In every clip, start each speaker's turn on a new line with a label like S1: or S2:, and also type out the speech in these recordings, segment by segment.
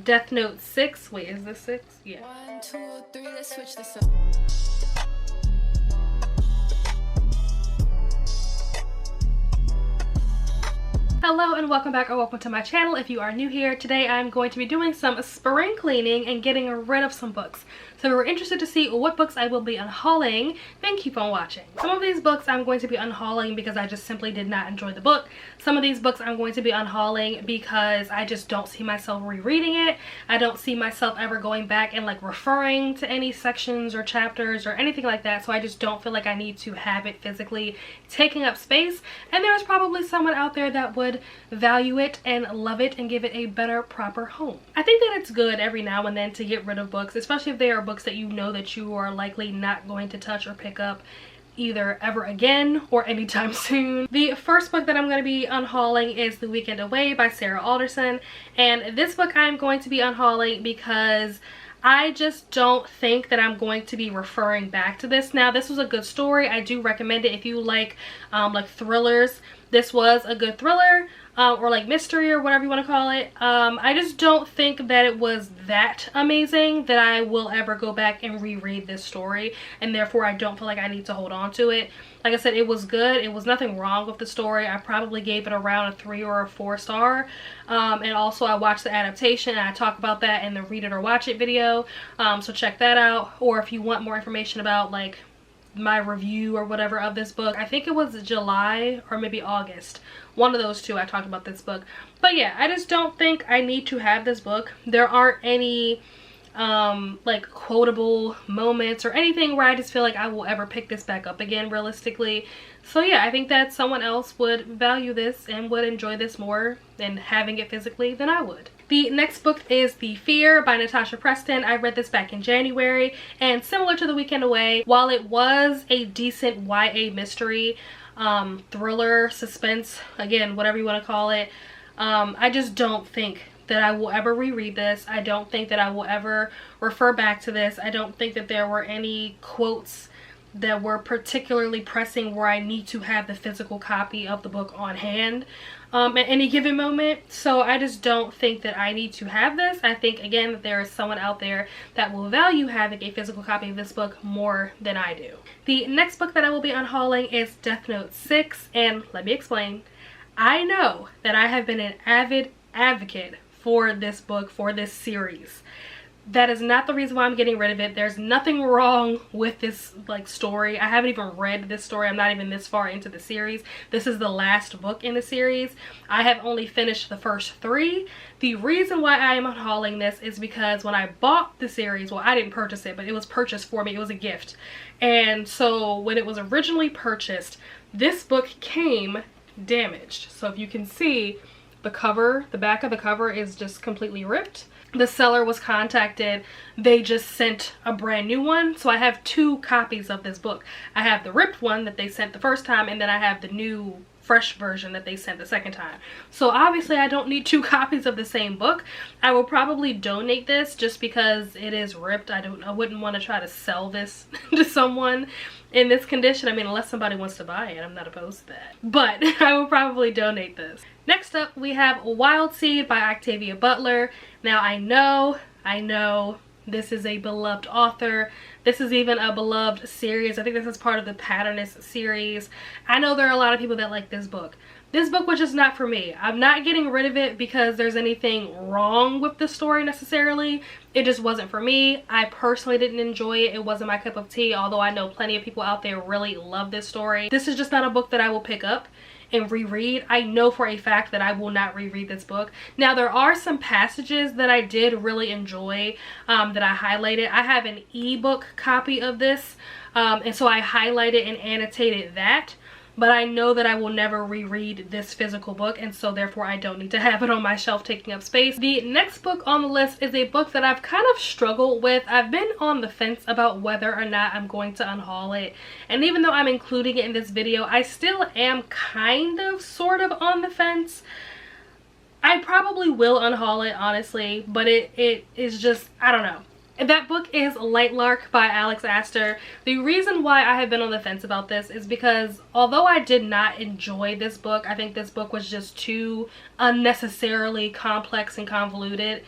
S1: Death Note 6. Wait, is this 6? Yeah.
S2: 1, 2, 3, let's switch this up.
S1: Hello and welcome back, or welcome to my channel if you are new here. Today I'm going to be doing some spring cleaning and getting rid of some books. So if you're interested to see what books I will be unhauling, then keep on watching. Some of these books I'm going to be unhauling because I just simply did not enjoy the book. Some of these books I'm going to be unhauling because I just don't see myself rereading it. I don't see myself ever going back and like referring to any sections or chapters or anything like that. So I just don't feel like I need to have it physically taking up space. And there's probably someone out there that would value it and love it and give it a better, proper home. I think that it's good every now and then to get rid of books, especially if they are books that you know that you are likely not going to touch or pick up either ever again or anytime soon. The first book that I'm going to be unhauling is The Weekend Away by Sarah Alderson, and this book I'm going to be unhauling because I just don't think that I'm going to be referring back to this. Now, this was a good story. I do recommend it if you like thrillers. This was a good thriller or like mystery or whatever you want to call it. I just don't think that it was that amazing that I will ever go back and reread this story, and therefore I don't feel like I need to hold on to it. Like I said, it was good. It was nothing wrong with the story. I probably gave it around a 3 or a 4 star. And also I watched the adaptation and I talk about that in the read it or watch it video. So check that out. Or if you want more information about like my review or whatever of this book, I think it was July or maybe August, one of those two, I talked about this book. But yeah, I just don't think I need to have this book. There aren't any like quotable moments or anything where I just feel like I will ever pick this back up again realistically. So yeah, I think that someone else would value this and would enjoy this more than having it physically than I would. The next book is The Fear by Natasha Preston. I read this back in January, and similar to The Weekend Away, while it was a decent YA mystery, thriller, suspense, again, whatever you want to call it, I just don't think that I will ever reread this. I don't think that I will ever refer back to this. I don't think that there were any quotes that were particularly pressing where I need to have the physical copy of the book on hand at any given moment. So I just don't think that I need to have this. I think again that there is someone out there that will value having a physical copy of this book more than I do. The next book that I will be unhauling is Death Note 6, and let me explain. I know that I have been an avid advocate for this book, for this series. That is not the reason why I'm getting rid of it. There's nothing wrong with this like story. I haven't even read this story. I'm not even this far into the series. This is the last book in the series. I have only finished the first 3. The reason why I am unhauling this is because when I bought the series, well, I didn't purchase it, but it was purchased for me. It was a gift. And so when it was originally purchased, this book came damaged. So if you can see, the cover, the back of the cover is just completely ripped. The seller was contacted. They just sent a brand new one. So I have 2 copies of this book. I have the ripped one that they sent the first time, and then I have the new fresh version that they sent the second time. So obviously I don't need 2 copies of the same book. I will probably donate this just because it is ripped. I wouldn't want to try to sell this to someone in this condition. I mean, unless somebody wants to buy it, I'm not opposed to that. But I will probably donate this. Next up, we have Wild Seed by Octavia Butler. Now, I know this is a beloved author. This is even a beloved series. I think this is part of the Patternist series. I know there are a lot of people that like this book. This book was just not for me. I'm not getting rid of it because there's anything wrong with the story necessarily. It just wasn't for me. I personally didn't enjoy it. It wasn't my cup of tea, although I know plenty of people out there really love this story. This is just not a book that I will pick up and reread. I know for a fact that I will not reread this book. Now, there are some passages that I did really enjoy that I highlighted. I have an ebook copy of this, and so I highlighted and annotated that. But I know that I will never reread this physical book, and so therefore I don't need to have it on my shelf taking up space. The next book on the list is a book that I've kind of struggled with. I've been on the fence about whether or not I'm going to unhaul it. And even though I'm including it in this video, I still am kind of sort of on the fence. I probably will unhaul it, honestly, but it is just, I don't know. That book is Lightlark by Aster. The reason why I have been on the fence about this is because although I did not enjoy this book, I think this book was just too unnecessarily complex and convoluted.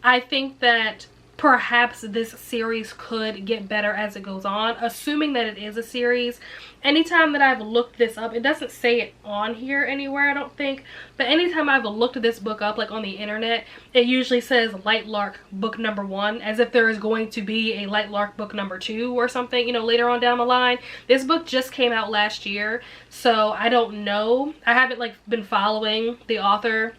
S1: I think that perhaps this series could get better as it goes on, assuming that it is a series. Anytime that I've looked this up, it doesn't say it on here anywhere, I don't think, but anytime I've looked this book up, like on the internet, it usually says Lightlark book number 1, as if there is going to be a Lightlark book number 2 or something, you know, later on down the line. This book just came out last year, so I don't know. I haven't like been following the author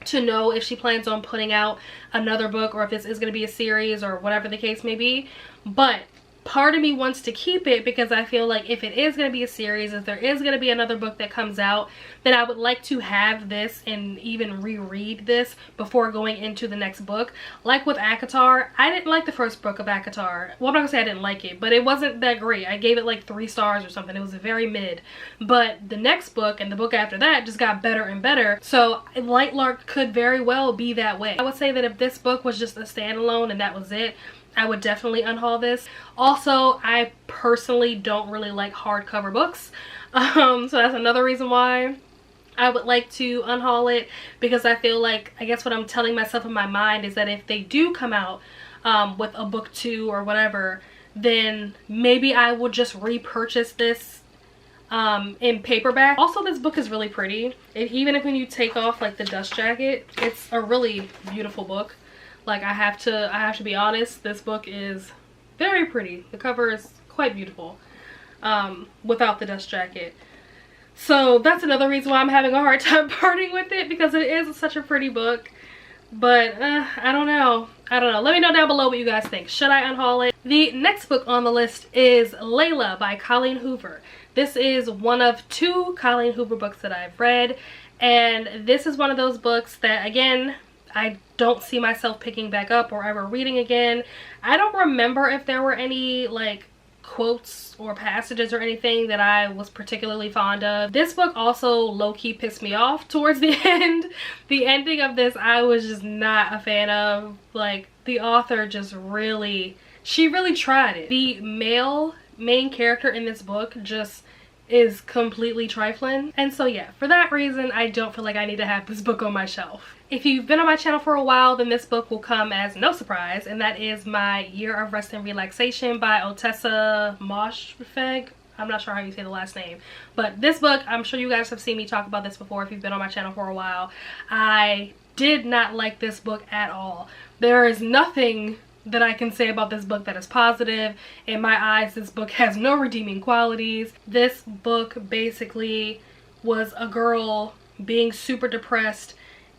S1: to know if she plans on putting out another book or if this is going to be a series or whatever the case may be. But part of me wants to keep it because I feel like if it is going to be a series, if there is going to be another book that comes out, then I would like to have this and even reread this before going into the next book. Like with ACOTAR, I didn't like the first book of ACOTAR. Well, I'm not going to say I didn't like it, but it wasn't that great. I gave it like 3 stars or something. It was very mid. But the next book and the book after that just got better and better. So Lightlark could very well be that way. I would say that if this book was just a standalone and that was it, I would definitely unhaul this. Also, I personally don't really like hardcover books. So that's another reason why I would like to unhaul it, because I feel like, I guess what I'm telling myself in my mind is that if they do come out with a book 2 or whatever, then maybe I will just repurchase this in paperback. Also, this book is really pretty. Even if when you take off like the dust jacket, it's a really beautiful book. Like, I have to be honest, this book is very pretty. The cover is quite beautiful without the dust jacket. So that's another reason why I'm having a hard time parting with it, because it is such a pretty book. But I don't know. Let me know down below what you guys think. Should I unhaul it? The next book on the list is Layla by Colleen Hoover. This is one of 2 Colleen Hoover books that I've read. And this is one of those books that, again, I don't see myself picking back up or ever reading again. I don't remember if there were any like quotes or passages or anything that I was particularly fond of. This book also low-key pissed me off towards the end. The ending of this I was just not a fan of. Like, the author just she really tried it. The male main character in this book just is completely trifling, and so yeah, for that reason I don't feel like I need to have this book on my shelf. If you've been on my channel for a while, then this book will come as no surprise, and that is My Year of Rest and Relaxation by Ottessa Moshfegh. I'm not sure how you say the last name, but this book, I'm sure you guys have seen me talk about this before if you've been on my channel for a while. I did not like this book at all. There is nothing that I can say about this book that is positive. In my eyes, this book has no redeeming qualities. This book basically was a girl being super depressed,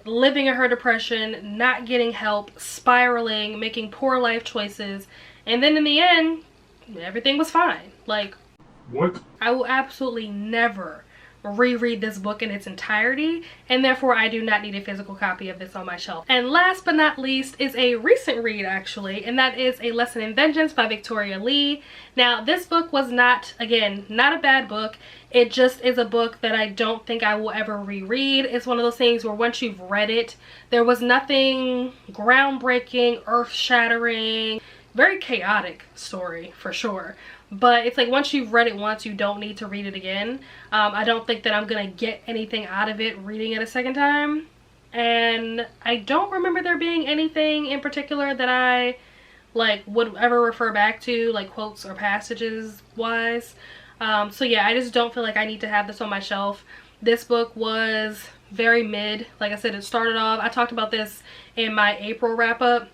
S1: living in her depression, not getting help, spiraling, making poor life choices, and then in the end, everything was fine. Like, what? I will absolutely never reread this book in its entirety, and therefore I do not need a physical copy of this on my shelf. And last but not least is a recent read, actually, and that is A Lesson in Vengeance by Victoria Lee. Now, this book was not, again, not a bad book. It just is a book that I don't think I will ever reread. It's one of those things where once you've read it, there was nothing groundbreaking, earth-shattering, very chaotic story for sure. But it's like once you've read it once, you don't need to read it again. I don't think that I'm gonna get anything out of it reading it a second time. And I don't remember there being anything in particular that I like would ever refer back to, like quotes or passages wise. So yeah, I just don't feel like I need to have this on my shelf. This book was very mid. Like I said, it started off, I talked about this in my April wrap up.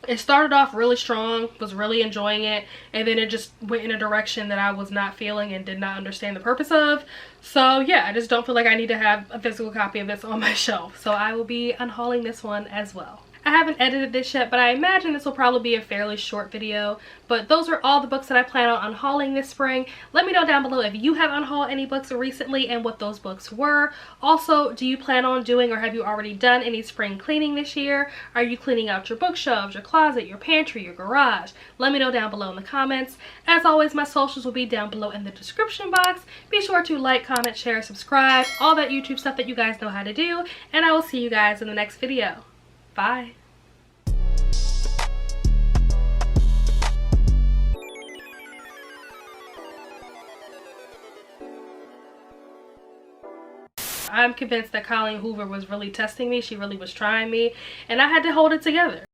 S1: It started off really strong, was really enjoying it, and then it just went in a direction that I was not feeling and did not understand the purpose of. So yeah, I just don't feel like I need to have a physical copy of this on my shelf. So I will be unhauling this one as well. I haven't edited this yet, but I imagine this will probably be a fairly short video. But those are all the books that I plan on unhauling this spring. Let me know down below if you have unhauled any books recently and what those books were. Also, do you plan on doing or have you already done any spring cleaning this year? Are you cleaning out your bookshelves, your closet, your pantry, your garage? Let me know down below in the comments. As always, my socials will be down below in the description box. Be sure to like, comment, share, subscribe, all that YouTube stuff that you guys know how to do. And I will see you guys in the next video. Bye. I'm convinced that Colleen Hoover was really testing me. She really was trying me, and I had to hold it together.